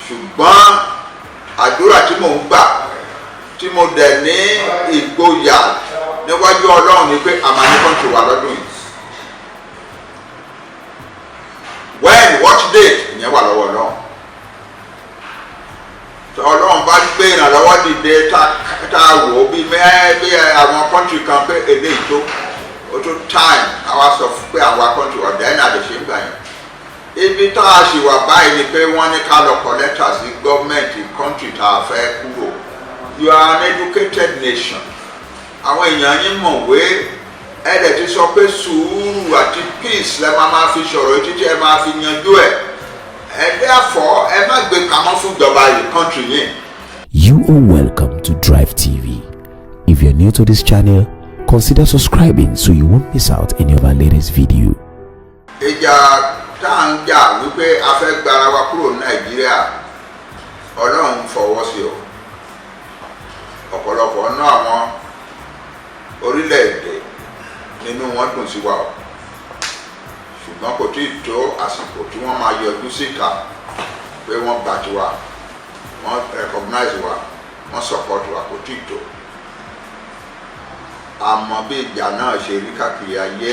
ṣùgbọ́n àdúrà tí mò ń gbà tí mo dẹ̀ ní ìgboyà níwájú Ọlọ́run ni pé a máa ní country wa lọ́dún yìí. When what date ìyẹn wà lọ́wọ́ Ọlọ́run. Ọlọ́run bá gbé ìrànlọ́wọ́ dìde tá a wò ó bí àwọn country kan pé eléyìí tó time àwa sọ pé àwa country ọ̀dà ẹ̀ náà lè ṣe ń gbà yẹn. Ibi tá a ṣì wà báyìí ni pé wọ́n ní ká lọ kọ lẹ́tà sí gọ́ọ̀mẹ̀ntì country tá a fẹ́ kúrò. You are an educated nation. Àwọn èèyàn yín mọ̀wé ẹ̀dẹ̀ ti sọ pé sùúrù àti peace lẹ́ máa fi sọ̀rọ̀ títí ẹ máa fi yanjú ẹ̀. Therefore, ẹ má gbé pamọ́ fún ìjọba yìí country yìí. You are welcome to DriveTV. If you're new to this channel, consider subscribing so you won't miss out any of our latest video. Ìjà tá à ń jà wípé a fẹ́ gbara wa kúrò ní Nàìjíríà, Ọlọ́run fọwọ́ sí o. Ọ̀pọ̀lọpọ̀ náà àwọn orílẹ̀-èdè nínú wọn dùn sí wa o. Ṣùgbọ́n kò tí ì tó àsìkò tí wọ́n máa yọjú síta pé wọ́n gbà tiwa, wọ́n recognize wa, wọ́n support wa, kò tí ì tó. Àmọ́ bí ìjà náà ṣe rí káàkiri ayé,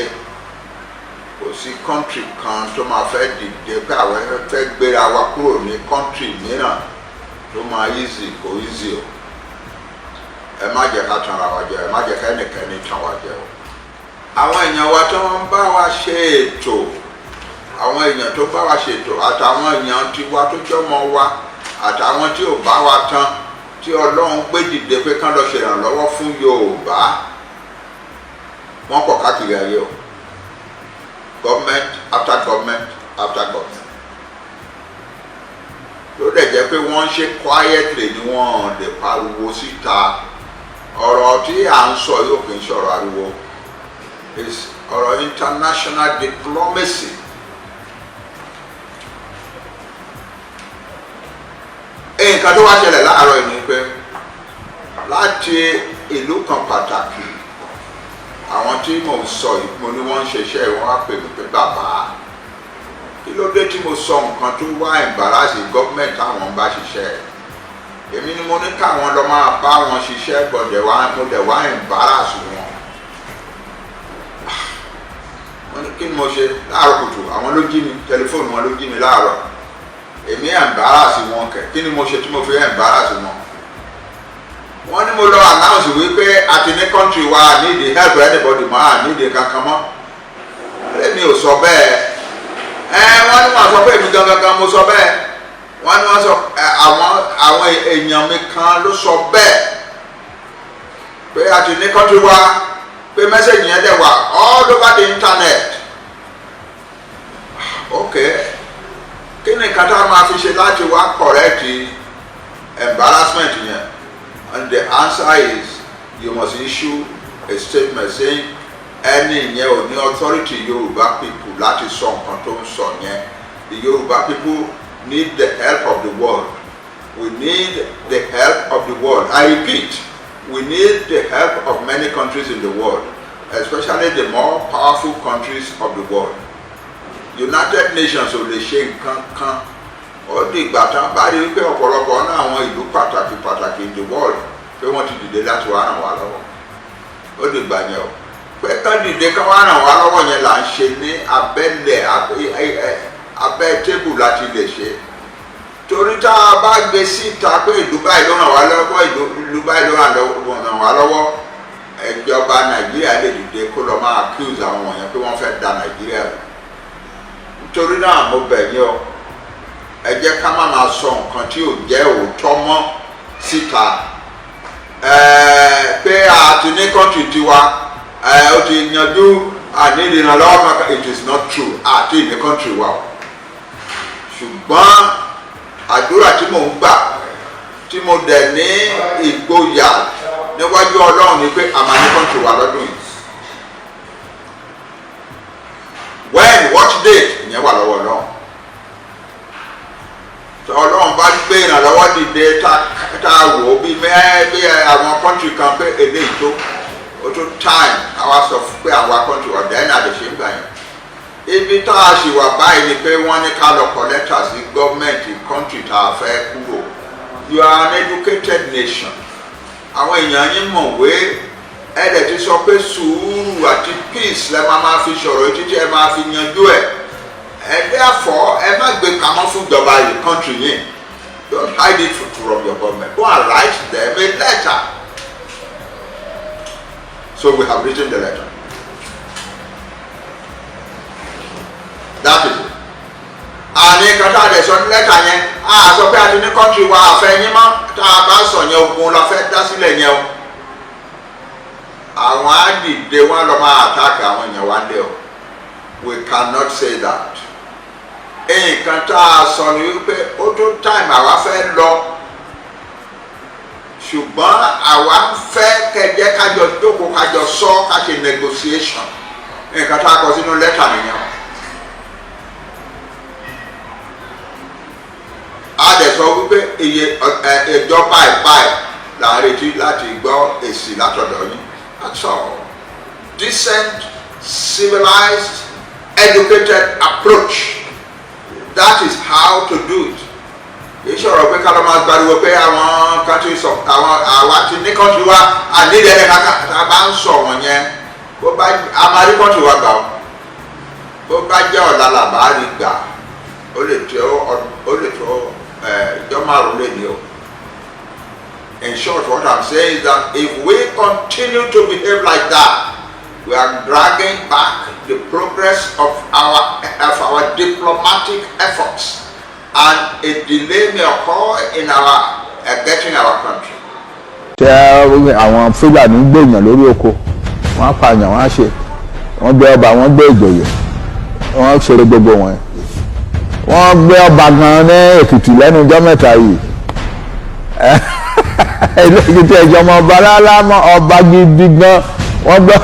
kò sí country kan tó máa fẹ́ dìde pé àwọn fẹ́ gbéra wa kúrò ní country mìíràn tó máa easy, kò easy o. Ẹ má jẹ́ ká tanra wa jẹ, ẹ má jẹ́ ká ẹnikẹ́ni tàn wá jẹ o. Àwọn èèyàn wa tó ń bá wa ṣe ètò, àwọn èèyàn tó bá wa ṣe ètò àtàwọn èèyàn tiwa tó jọmọ wa àtàwọn tí ò bá wa tán tí Ọlọ́run gbé dìde pé kán lọ ṣèrànlọ́wọ́ fún Yorùbá, wọ́n pọ̀ káàkiri ayé o. Government after government after government. Ló dẹ̀ jẹ́ pé wọ́n ń ṣe quietly ni wọ́n lè pariwo síta. Ọ̀rọ̀ tí à ń sọ yóò kì í ṣọ̀rọ̀ ariwo. Is ọ̀rọ̀ international diplomacy. Nǹkan tó wá ṣẹlẹ̀ láàárọ̀ yìí ni pé láti ìlú kan pàtàkì, àwọn tí mo sọ yìí mo ní wọ́n ń ṣiṣẹ́ wọn á pè mí pé bàbá kí ló dé tí mo sọ nǹkan tó wá embarrassing gọ́ọ̀mẹ̀ntì àwọn bá ṣiṣẹ́. Èmi ni mo ní káwọn lọ máa bá wọn ṣiṣẹ́ gbọ̀dẹ̀ mo dẹ̀ wá embarrass wọn. Kí ni mo ṣe láàárọ̀ kùtù? Àwọn ló jí mi, tẹlifóònù wọn ló jí mi láàárọ̀. Èmi embarrass wọn kẹ̀, kí ni mo ṣe tí mo fi embarrass wọn? Wọ́n ní mo lọ announce wípé àti ní country wa need help anybody mọ́, need kankan mọ́. Èmi ò sọ bẹ́ẹ̀. Wọ́n ní wọ́n sọ pé èmi gangan mo sọ bẹ́ẹ̀. Wọ́n ní wọ́n sọ àwọn èèyàn mi kan ló sọ bẹ́ẹ̀ pé àti ní country wa pé mẹ́sẹ̀gì yẹn dẹ̀ wà all over the internet. Okay, kí ni nǹkan tá a máa fi ṣe láti wá correct embarrassment yẹn? And the answer is you must issue a statement saying ẹni yẹn ò ní authority Yoruba people láti sọ nǹkan tó ń sọ yẹn. The Yoruba people need the help of the world. We need the help of the world. I repeat, we need the help of many countries in the world, especially the more powerful countries of the world. United Nations ò lè ṣe nǹkan kan. Ó di ìgbà tán bá rí wípé ọ̀pọ̀lọpọ̀ náà àwọn ìlú pàtàkì in the world pé wọ́n ti dìde láti wá ràn wá lọ́wọ́. Ó di ìgbà yẹn o. Pé kán dìde ká wá ràn wá lọ́wọ́ yẹn là ń ṣe ní abẹ́lẹ̀ abẹ́ tébù láti lè ṣe. Torí tá a bá gbé síta pé ìlú báyìí ló ràn wá lọ́wọ́, ìlú báyìí ló ràn wá lọ́wọ́, ìjọba Nàìjíríà lè dìde kó lọ máa accuse àwọn wọ̀nyẹn pé wọ́n fẹ́ da Nàìjíríà rú. Nítorí náà mo bẹ̀ yín o, ẹ jẹ́ ká má máa sọ nǹkan tí ò jẹ́ òótọ́ mọ́ síta. Pé àti ní country tiwa ó ti yanjú àníìdí ìrànlọ́wọ́ kankan, it is not true, àti ní country wa o. Ṣùgbọ́n àdúrà tí mò ń gbà tí mo dẹ̀ ní ìgboyà níwájú Ọlọ́run ni pé a máa ní country wa lọ́dún yìí. When what date ìyẹn wà lọ́wọ́ náà. Ọlọ́run bá gbé ìrànlọ́wọ́ dìde tá a wò ó bí àwọn country kan pé eléyìí tó time àwa sọ pé àwa country ọ̀dà ẹ̀ náà lè ṣe ń gbà yẹn. ibi tá a ṣì wà báyìí ni pé wọ́n ní ká lọ kọ lẹ́tà sí gọ́ọ̀mẹ̀ntì kọ́ńtì tá a fẹ́ kúrò. You are an educated nation. Àwọn èèyàn yín mọ̀wé ẹ̀ẹ́dẹ̀ ti sọ pé sùúrù àti peace lẹ́ máa fi sọ̀rọ̀ títí ẹ máa fi yanjú ẹ̀. Therefore ẹ má gbé pamọ́ fún ìjọba yìí kọ́ńtì yìí. Don't hide it from your government. Go and write them a letter. So we have written the letter. That is it. Àní kàtà àdè sọ ní lẹ́tà yẹn, a sọ pé àti ní kọ́ńtì wa àfẹ́ yín mọ́, tá a bá sọ yẹn ogun la fẹ́ dá sílẹ̀ yẹn o. Àwọn á dìde wọn lọ máa attack àwọn èèyàn wa lé o. We cannot say that. Nǹkan tá a sọ ni wípé ó tó time àwa fẹ́ lọ, ṣùgbọ́n àwa fẹ́ kẹjẹ kájọ jókòó kájọ sọ ká ṣe negotiation. Nǹkan tá a kọ sínú lẹ́tà nìyẹn. A dẹ̀ sọ wípé iye ìjọba ìbáyìí là ń retí láti gbọ́ èsì látọ̀dọ̀ yín. That's all. Decent, civilized, educated approach. That is how to do it. Ìṣòro pé ká ló máa gbariwo pé àwọn country sọ àwọn àwa ti ní country wa ànílẹ̀ ẹ̀ka tá a bá ń sọ wọ̀n yẹn bó bá a máa rí country wa gbà ó bó bá jẹ́ ọ̀la làbá rí gbà ó lè tó ìjọ márùn lè ní o. In short, what I'm saying is that if we continue to behave like that, we are dragging back the progress of our diplomatic efforts, and a delay may occur in our getting our country. Ṣé àwọn Fúlàní gbèyàn lórí oko, wọ́n pààyàn, wọ́n ṣe, wọ́n gbé ọba, wọ́n gbé ìjòyè, wọ́n ṣeré gbogbo wọn. Wọ́n gbé ọba gan ní Èkìtì lẹ́nu ọjọ́ mẹ́ta yìí. Èkìtì ẹ̀jọ̀ ọmọ ọba rárá mọ́ ọba gidi gan wọ́n gbọ́.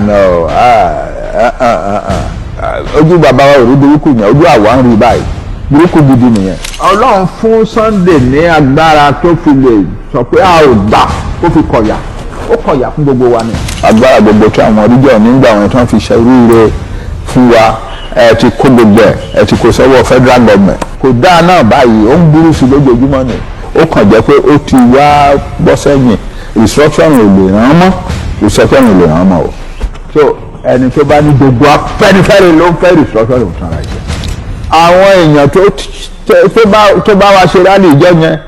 No, ojú bàbá wa ò rí burúkú yẹn, ojú àwa ń rí báyìí burúkú gidi nìyẹn. Ọlọ́run fún Sunday ní agbára tó fi lè sọ pé a ò gbà kó fi kọ̀yà, ó kọ̀yà fún gbogbo wa ni. Agbára gbogbo tí àwọn oríjọ́ nígbà wọn tí wọ́n fi ṣe oríire fún wa ẹ ti kó gbogbo ẹ ti kó sọ́wọ́ federal government. Kò dáa náà báyìí ó ń burú sí lójoojúmọ́ ni, ó kàn jẹ́ pé ó ti wá bọ́ sẹ́yìn, restructuring ò lè ràn án mọ́, restructuring ò lè ràn án mọ́ o. So ẹni tó bá ní gbogbo afẹ́nifẹ́re ló ń fẹ́ restructuring ò tán ara jẹ. Àwọn èèyàn tó bá wa ṣe rálì ìjọ yẹn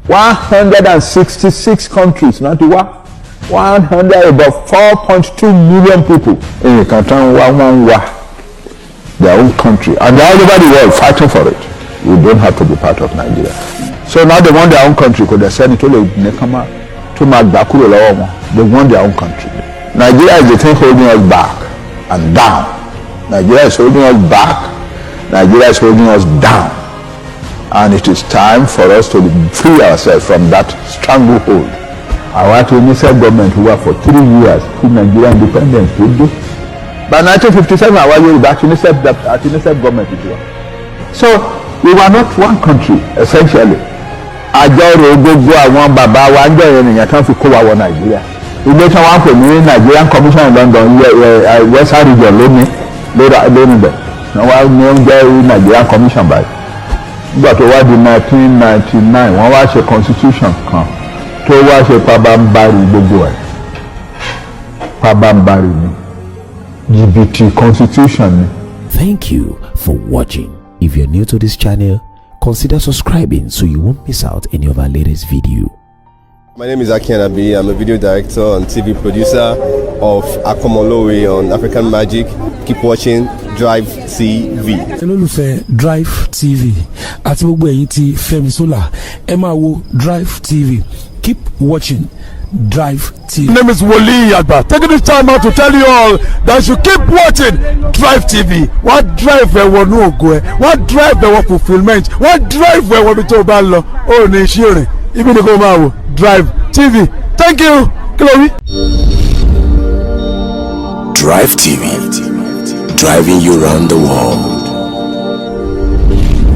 166 countries náà ti wá, 100 about 4.2 million people. Nǹkan tán wá wọ́n ń wá their own country, and they're all over the world fighting for it. We don't have to be part of Nigeria. So now they want their own country. Kò dẹ̀ sẹ́ni tó lè nìkan máa tó máa gbà kúrò lọ́wọ́ wọn. They want their own country. Nigeria is the thing holding us back and down. Nigeria is holding us back. Nigeria is holding us down. And it is time for us to free ourselves from that stranglehold. Our Tunisian government who were for 3 years to Nigeria independence to do. By 1957, our Yoruba Tunisian government it was. So we were not one country essentially. Àjọrò gbogbo àwọn bàbá wa ń jẹ́ ènìyàn kan fi kó wa wọ Nàìjíríà. Ilé tí wọ́n pè ní Nigerian Commission in London Western region lónìí bẹ̀. Wọ́n ní ó ń jẹ́ Nigerian Commission báyìí. Nígbà tó wá di 1999 wọ́n wá ṣe constitution kan tó wá ṣe pabambari gbogbo ẹ̀. Pabambari ni. GBT constitution ni. Thank you for watching. If you're new to this channel, consider subscribing so you won't miss out any of our latest video. My name is Akintoye. I'm a video director and TV producer of Akomolowe on African Magic. Keep watching DriveTV. Olólùfẹ́ DriveTV àti gbogbo ẹ̀yin tí Fẹ́mi Sola ẹ máa wo DriveTV. Keep watching DriveTV. My name is Wole Agba. Taking this time out to tell you all that you keep watching DriveTV. What drive ẹ̀wọ̀ ní ògo ẹ̀? What drive ẹ̀wọ̀ fulfilment? What drive ẹ̀wọ̀ bí tó bá lọ? Ó ní iṣẹ́ rẹ̀. Ibi ni kò máa wò DriveTV. Thank you. Chloe. DriveTV, driving you around the world.